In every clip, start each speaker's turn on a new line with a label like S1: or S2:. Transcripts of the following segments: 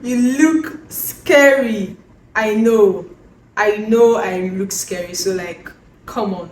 S1: You look scary. I know I look scary, so like, come on.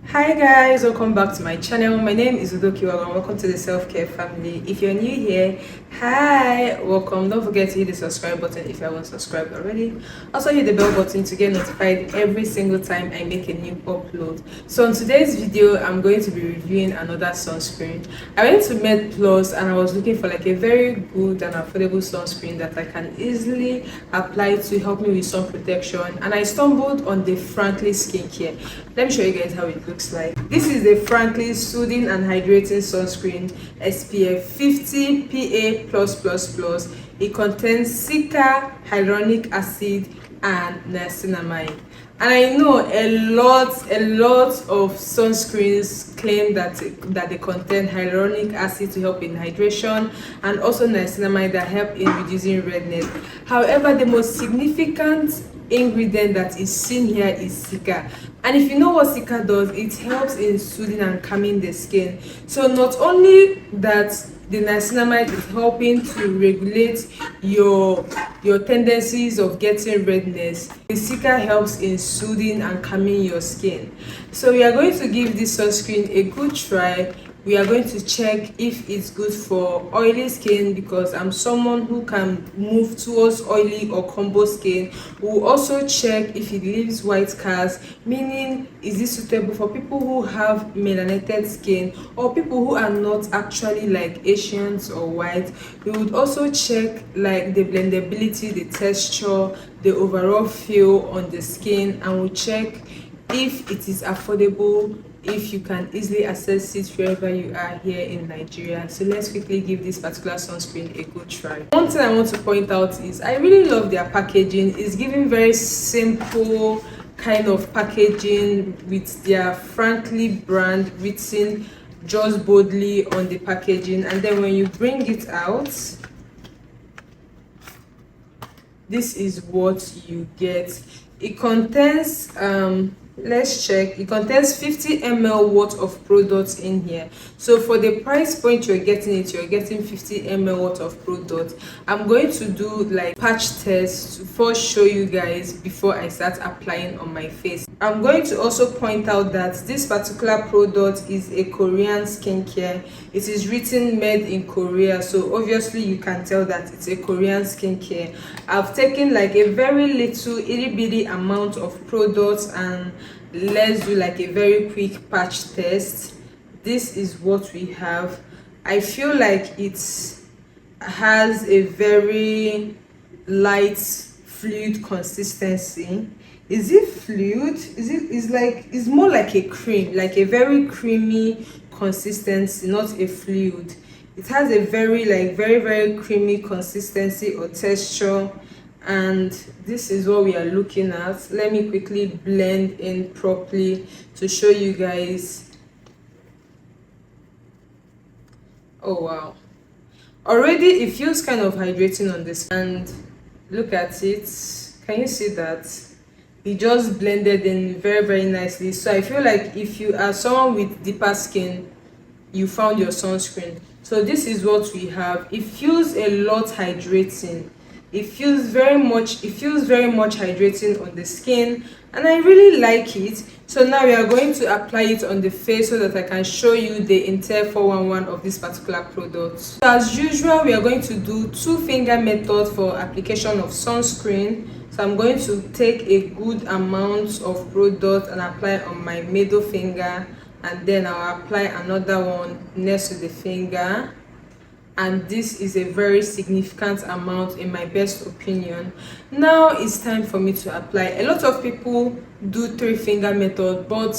S1: Hi guys, welcome back to my channel. My name is Udokiwa and welcome to the self-care family. If you're new here, hi, welcome. Don't forget to hit the subscribe button if you haven't subscribed already. Also hit the bell button to get notified every single time I make a new upload. So in today's video, I'm going to be reviewing another sunscreen. I went to Med Plus and I was looking for like a very good and affordable sunscreen that I can easily apply to help me with sun protection, and I stumbled on the Frankly skincare. Let me show you guys how it looks like. This is the Frankly Soothing and Hydrating Sunscreen SPF 50 PA+++. It contains silica, hyaluronic acid, and niacinamide. And I know a lot of sunscreens claim that they contain hyaluronic acid to help in hydration, and also niacinamide that help in reducing redness. However, the most significant ingredient that is seen here is silica. And if you know what silica does, it helps in soothing and calming the skin. So not only that, the niacinamide is helping to regulate your tendencies of getting redness. The silica helps in soothing and calming your skin. So we are going to give this sunscreen a good try. We are going to check if it's good for oily skin, because I'm someone who can move towards oily or combo skin. We'll also check if it leaves white cast, meaning is this suitable for people who have melanated skin or people who are not actually like Asians or white. We would also check like the blendability, the texture, the overall feel on the skin, and we'll check if it is affordable, if you can easily access it wherever you are here in Nigeria. So let's quickly give this particular sunscreen a good try. One thing I want to point out is I really love their packaging. It's giving very simple kind of packaging with their Frankly brand written just boldly on the packaging, and then when you bring it out, this is what you get. It contains let's check. It contains 50 ml worth of products in here. So for the price point you're getting 50 ml worth of product. I'm going to do like patch tests to first show you guys before I start applying on my face. I'm going to also point out that this particular product is a Korean skincare. It is written made in Korea, so obviously you can tell that it's a Korean skincare. I've taken like a very little itty bitty amount of products, and let's do like a very quick patch test. This is what we have. I feel like it has a very light fluid consistency. Is it fluid? It's more like a cream, like a very creamy consistency, not a fluid. It has a very creamy consistency or texture, and this is what we are looking at. Let me quickly blend in properly to show you guys. Oh wow, already it feels kind of hydrating on this, and look at it. Can you see that it just blended in very nicely? So I feel like if you are someone with deeper skin, you found your sunscreen. So this is what we have. It feels a lot hydrating. It feels very much hydrating on the skin, and I really like it. So now we are going to apply it on the face so that I can show you the entire 411 of this particular product. So as usual, we are going to do 2-finger method for application of sunscreen. So I'm going to take a good amount of product and apply on my middle finger, and then I'll apply another one next to the finger. And this is a very significant amount in my best opinion. Now it's time for me to apply. A lot of people do 3-finger method, but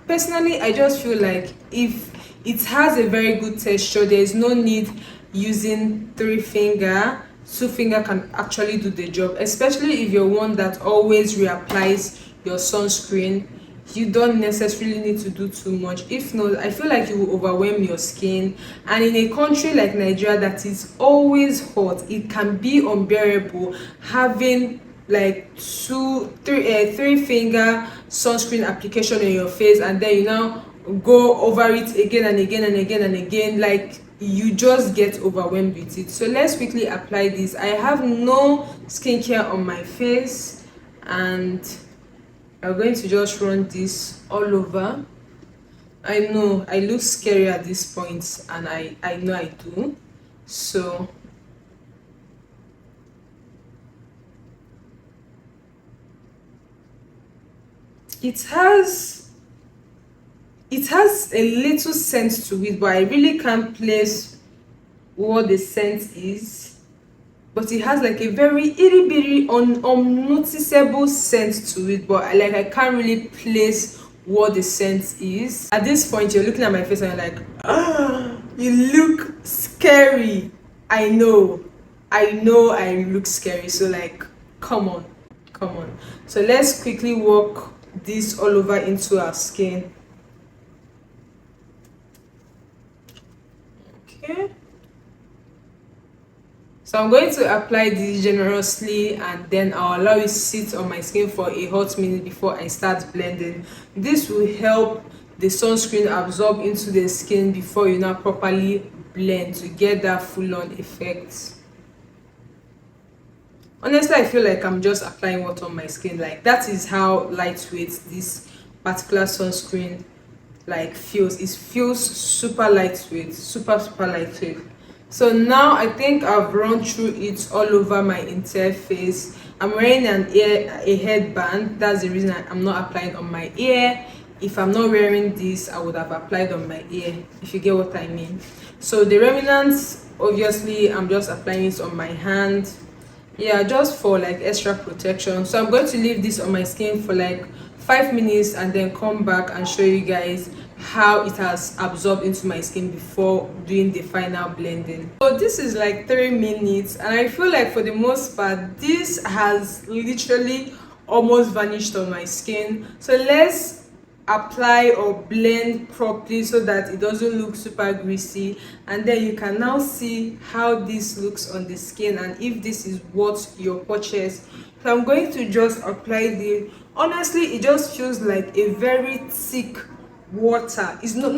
S1: personally I just feel like if it has a very good texture, there is no need using 3-finger. 2-finger can actually do the job, especially if you're one that always reapplies your sunscreen. You don't necessarily need to do too much. If not, I feel like you will overwhelm your skin, and in a country like Nigeria that is always hot, it can be unbearable having like three finger sunscreen application on your face, and then you now go over it again and again and again and again, like you just get overwhelmed with it. So let's quickly apply this. I have no skincare on my face, and I'm going to just run this all over. I know I look scary at this point, and I know I do. So it has a little scent to it, but I really can't place what the scent is. But it has like a very itty bitty unnoticeable scent to it, but I can't really place what the scent is. At this point, you're looking at my face and you're like, ah, you look scary. I know I look scary. So like, come on. So let's quickly work this all over into our skin. Okay, so I'm going to apply this generously, and then I'll allow it sit on my skin for a hot minute before I start blending. This will help the sunscreen absorb into the skin before you now properly blend to get that full-on effect. Honestly, I feel like I'm just applying water on my skin. Like, that is how lightweight this particular sunscreen like feels. It feels super lightweight, super lightweight. So now I think I've run through it all over my entire face. I'm wearing a headband. That's the reason I'm not applying on my ear. If I'm not wearing this, I would have applied on my ear, if you get what I mean. So the remnants, obviously I'm just applying it on my hand, yeah, just for like extra protection. So I'm going to leave this on my skin for like 5 minutes and then come back and show you guys how it has absorbed into my skin before doing the final blending. So this is like 3 minutes, and I feel like for the most part this has literally almost vanished on my skin. So let's apply or blend properly so that it doesn't look super greasy, and then you can now see how this looks on the skin and if this is what your purchase. So I'm going to just apply the, honestly it just feels like a very thick water. It's not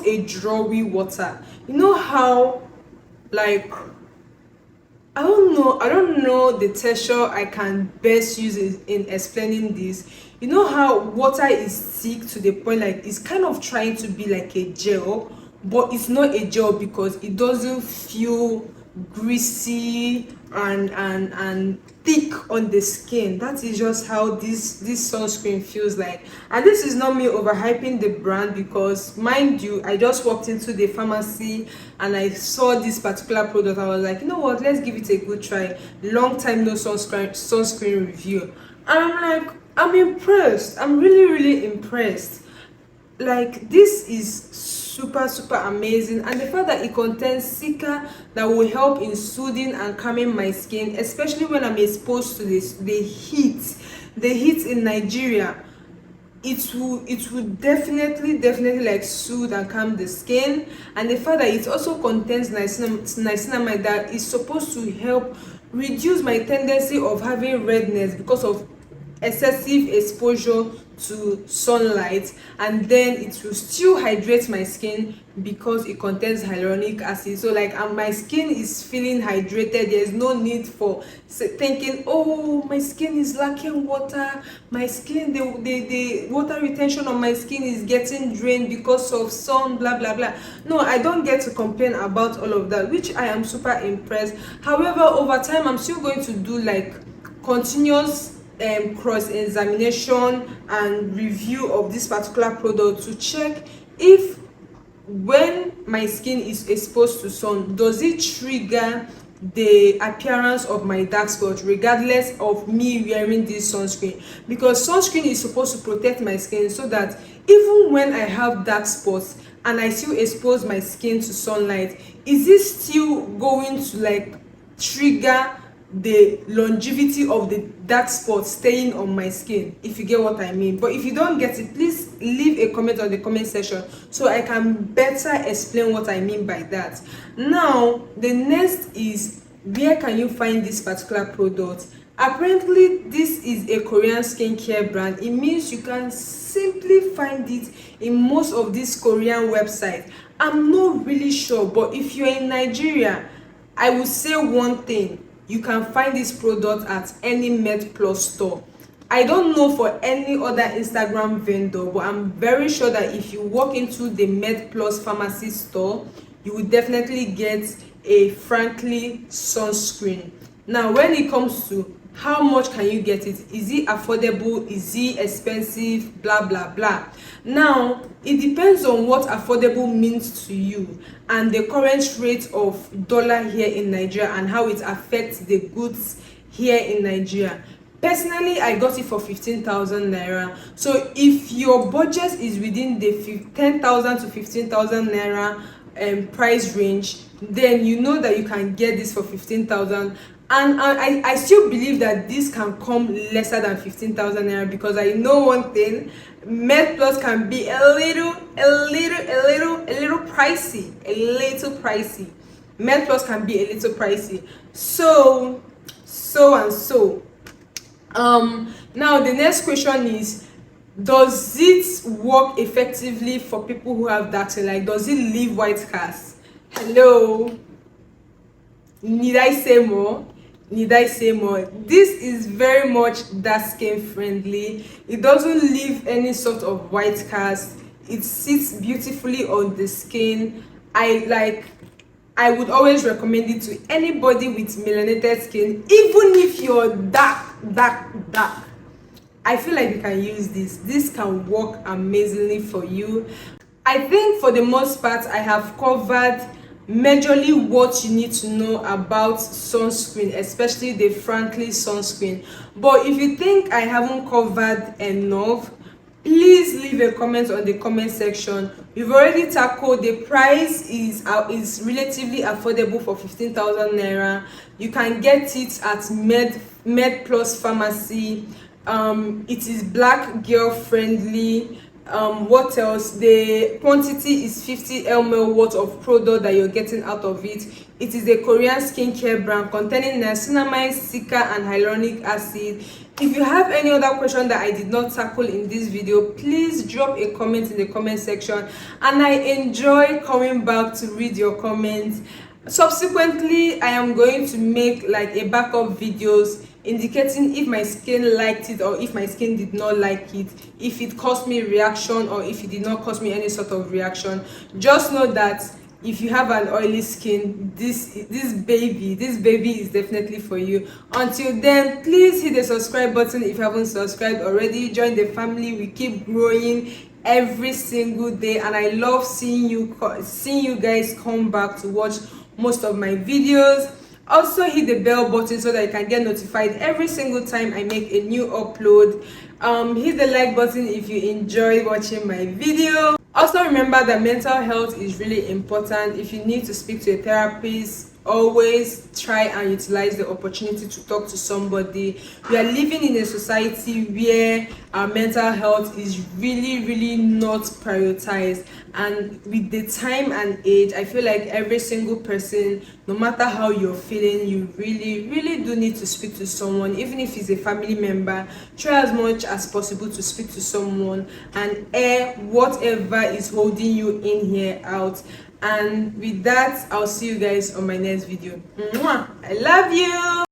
S1: a drawy water. You know how, like, I don't know the texture I can best use it in explaining this. You know how water is thick to the point like it's kind of trying to be like a gel, but it's not a gel because it doesn't feel greasy and thick on the skin. That is just how this sunscreen feels like. And this is not me overhyping the brand, because mind you, I just walked into the pharmacy and I saw this particular product. I was like, you know what, let's give it a good try. Long time no sunscreen review, and I'm like, I'm impressed. I'm really impressed. Like, this is super amazing, and the fact that it contains silica that will help in soothing and calming my skin, especially when I'm exposed to the heat in Nigeria. It will definitely like soothe and calm the skin. And the fact that it also contains niacinamide that is supposed to help reduce my tendency of having redness because of excessive exposure to sunlight, and then it will still hydrate my skin because it contains hyaluronic acid. So like, my skin is feeling hydrated. There's no need for thinking, oh, my skin is lacking water, my skin, the water retention on my skin is getting drained because of sun, blah blah blah. No, I don't get to complain about all of that, which I am super impressed. However, over time I'm still going to do like continuous cross-examination and review of this particular product to check if, when my skin is exposed to sun, does it trigger the appearance of my dark spots regardless of me wearing this sunscreen. Because sunscreen is supposed to protect my skin so that even when I have dark spots and I still expose my skin to sunlight, is it still going to like trigger the longevity of the dark spots staying on my skin, if you get what I mean? But if you don't get it, please leave a comment on the comment section so I can better explain what I mean by that. Now the next is, where can you find this particular product? Apparently this is a Korean skincare brand. It means you can simply find it in most of these Korean websites. I'm not really sure, but if you're in Nigeria, I would say one thing: you can find this product at any Med Plus store. I don't know for any other Instagram vendor, but I'm very sure that if you walk into the Med Plus pharmacy store, you will definitely get a Frankly sunscreen. Now, when it comes to how much can you get it, is it affordable, is it expensive, blah blah blah. Now, it depends on what affordable means to you and the current rate of dollar here in Nigeria and how it affects the goods here in Nigeria. Personally, I got it for 15,000 naira. So if your budget is within the 10,000 to 15,000 naira price range, then you know that you can get this for 15,000. And I still believe that this can come lesser than 15,000 naira, because I know one thing: Med Plus can be a little pricey, Med Plus can be a little pricey. So now the next question is, does it work effectively for people who have dark skin? Like, does it leave white cast? Hello, need I say more? This is very much dark skin friendly. It doesn't leave any sort of white cast. It sits beautifully on the skin. I would always recommend it to anybody with melanated skin, even if you're dark. I feel like you can use this. This can work amazingly for you. I think for the most part I have covered majorly what you need to know about sunscreen, especially the Frankly sunscreen. But if you think I haven't covered enough, please leave a comment on the comment section. We've already tackled the price is relatively affordable for 15,000 naira. You can get it at Med Plus pharmacy. It is black girl friendly. What else? The quantity is 50 ml worth of product that you're getting out of it. It is a Korean skincare brand containing niacinamide, silica and hyaluronic acid. If you have any other question that I did not tackle in this video, please drop a comment in the comment section, and I enjoy coming back to read your comments. Subsequently, I am going to make like a backup videos indicating if my skin liked it or if my skin did not like it, if it caused me reaction or if it did not cause me any sort of reaction. Just know that if you have an oily skin, this baby is definitely for you. Until then, please hit the subscribe button if you haven't subscribed already. Join the family. We keep growing every single day, and I love seeing you guys come back to watch most of my videos. Also hit the bell button so that you can get notified every single time I make a new upload. Hit the like button if you enjoy watching my video. Also remember that mental health is really important. If you need to speak to a therapist, always try and utilize the opportunity to talk to somebody. We are living in a society where our mental health is really not prioritized, and with the time and age, I feel like every single person, no matter how you're feeling, you really do need to speak to someone. Even if it's a family member, try as much as possible to speak to someone and air whatever is holding you in here out. And with that, I'll see you guys on my next video. Mwah! I love you.